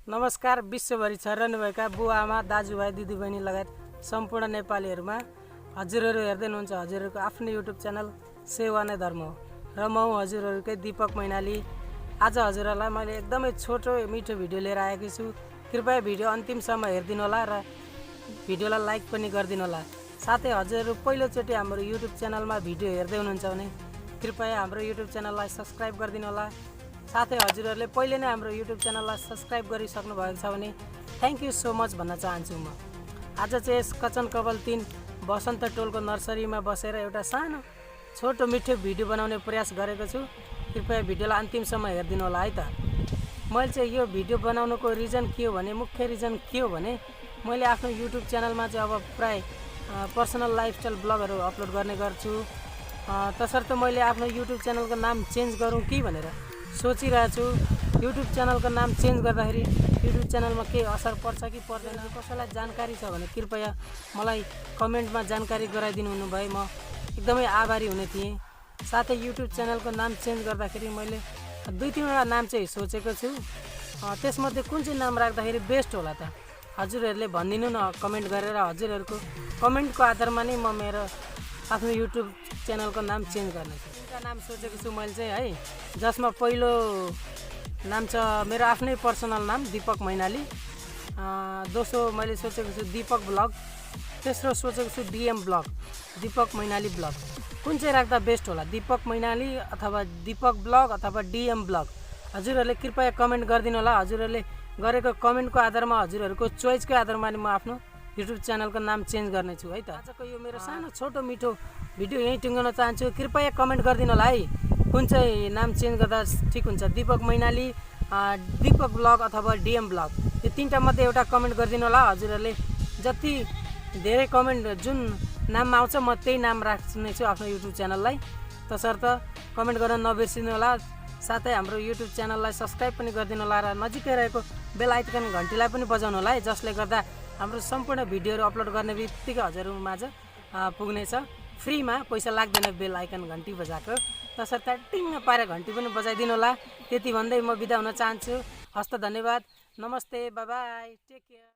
नमस्कार। विश्वभरि छरिरहनुभएका बुवा आमा दाजुभाइ दिदीबहिनी लगायत सम्पूर्ण नेपालीहरूमा हजुरहरू हेर्दै हुनुहुन्छ हजुरहरूको आफ्नो युट्युब च्यानल सेवा नै धर्म हो र म हजुरहरूकै दीपक मैनाली। आज हजुरहरूलाई मैले एकदमै छोटो मिठो भिडियो लिएर आएको छु। कृपया भिडियो अन्तिमसम्म हेरिदिनु होला र भिडियोलाई लाइक पनि गरिदिनु होला। साथै हजुरहरू पहिलोचोटि हाम्रो युट्युब च्यानलमा भिडियो हेर्दै हुनुहुन्छ भने कृपया हाम्रो युट्युब च्यानललाई सब्स्क्राइब गरिदिनु होला। साथै हजुरहरूले पहिले नै हाम्रो युट्युब च्यानललाई सब्स्क्राइब गरिसक्नु भएको छ भने थ्याङ्क यू सो मच भन्न चाहन्छु। म आज चाहिँ यस कचन कवल 3 बसन्त टोलको नर्सरीमा बसेर एउटा सानो छोटो मिठो भिडियो बनाउने प्रयास गरेको छु। कृपया भिडियोलाई अन्तिमसम्म हेरिदिनु होला है त। मैले चाहिँ यो भिडियो बनाउनुको रिजन के हो भने मुख्य रिजन के हो भने मैले आफ्नो युट्युब च्यानलमा चाहिँ अब प्राय पर्सनल लाइफस्टाइल ब्लगहरू अपलोड गर्ने गर्छु। तसर्थ मैले आफ्नो युट्युब च्यानलको नाम चेन्ज गरौँ कि भनेर सोचिरहेको छु। युट्युब च्यानलको नाम चेन्ज गर्दाखेरि युट्युब च्यानलमा के असर पर्छ कि पर्दैन, कसैलाई जानकारी छ भने कृपया मलाई कमेन्टमा जानकारी गराइदिनु हुनु भए म एकदमै आभारी हुने थिएँ। साथै युट्युब च्यानलको नाम चेन्ज गर्दाखेरि मैले 2-3वटा नाम चाहिँ सोचेको छु। त्यसमध्ये कुन चाहिँ नाम राख्दाखेरि बेस्ट होला त हजुरहरूले भनिदिनु न कमेन्ट गरेर। हजुरहरूको कमेन्टको आधारमा नै म मेरो आफ्नो युट्युब च्यानलको नाम चेन्ज गर्नेछु। दुईवटा नाम सोचेको छु मैले चाहिँ है, जसमा पहिलो नाम छ मेरो आफ्नै पर्सनल नाम दीपक मैनाली। दोस्रो मैले सोचेको छु दीपक ब्लग। तेस्रो सोचेको छु DM blog, Deepak Mainali blog. कुन चाहिँ राख्दा बेस्ट होला, दीपक मैनाली अथवा दीपक ब्लग अथवा डीएम ब्लग? हजुरहरूले कृपया कमेन्ट गरिदिनु होला। हजुरहरूले गरेको कमेन्टको आधारमा हजुरहरूको चोइसको आधारमा म आफ्नो युट्युब च्यानलको नाम चेन्ज गर्नेछु है त। आजको यो मेरो सानो छोटो मिठो भिडियो यहीँ टुङ्गाउन चाहन्छु। कृपया कमेन्ट गरिदिनु होला है कुन चाहिँ नाम चेन्ज गर्दा ठिक हुन्छ, दीपक मैनाली, दीपक ब्लग अथवा डीएम ब्लग। यो 3टा मध्ये एउटा कमेन्ट गरिदिनु होला। हजुरहरूले जति धेरै कमेन्ट जुन नाममा आउँछ म त्यही नाम राख्नेछु आफ्नो युट्युब च्यानललाई। तसर्थ कमेन्ट गर्न नबिर्सिनु होला। साथै हाम्रो युट्युब च्यानललाई सब्स्क्राइब पनि गरिदिनु होला र नजिकै रहेको बेल आइकन घन्टीलाई पनि बजाउनु होला है, जसले गर्दा हाम्रो सम्पूर्ण भिडियोहरू अपलोड गर्ने बित्तिकै हजुरहरू माझ पुग्नेछ। फ्रीमा, पैसा लाग्दैन बेल आइकन घन्टी बजाएको। तसर्थ टिङ्ग पारेर घन्टी पनि बजाइदिनु होला। त्यति भन्दै म बिदा हुन चाहन्छु। हस्त धन्यवाद, नमस्ते, बाई बाई, टेक केयर।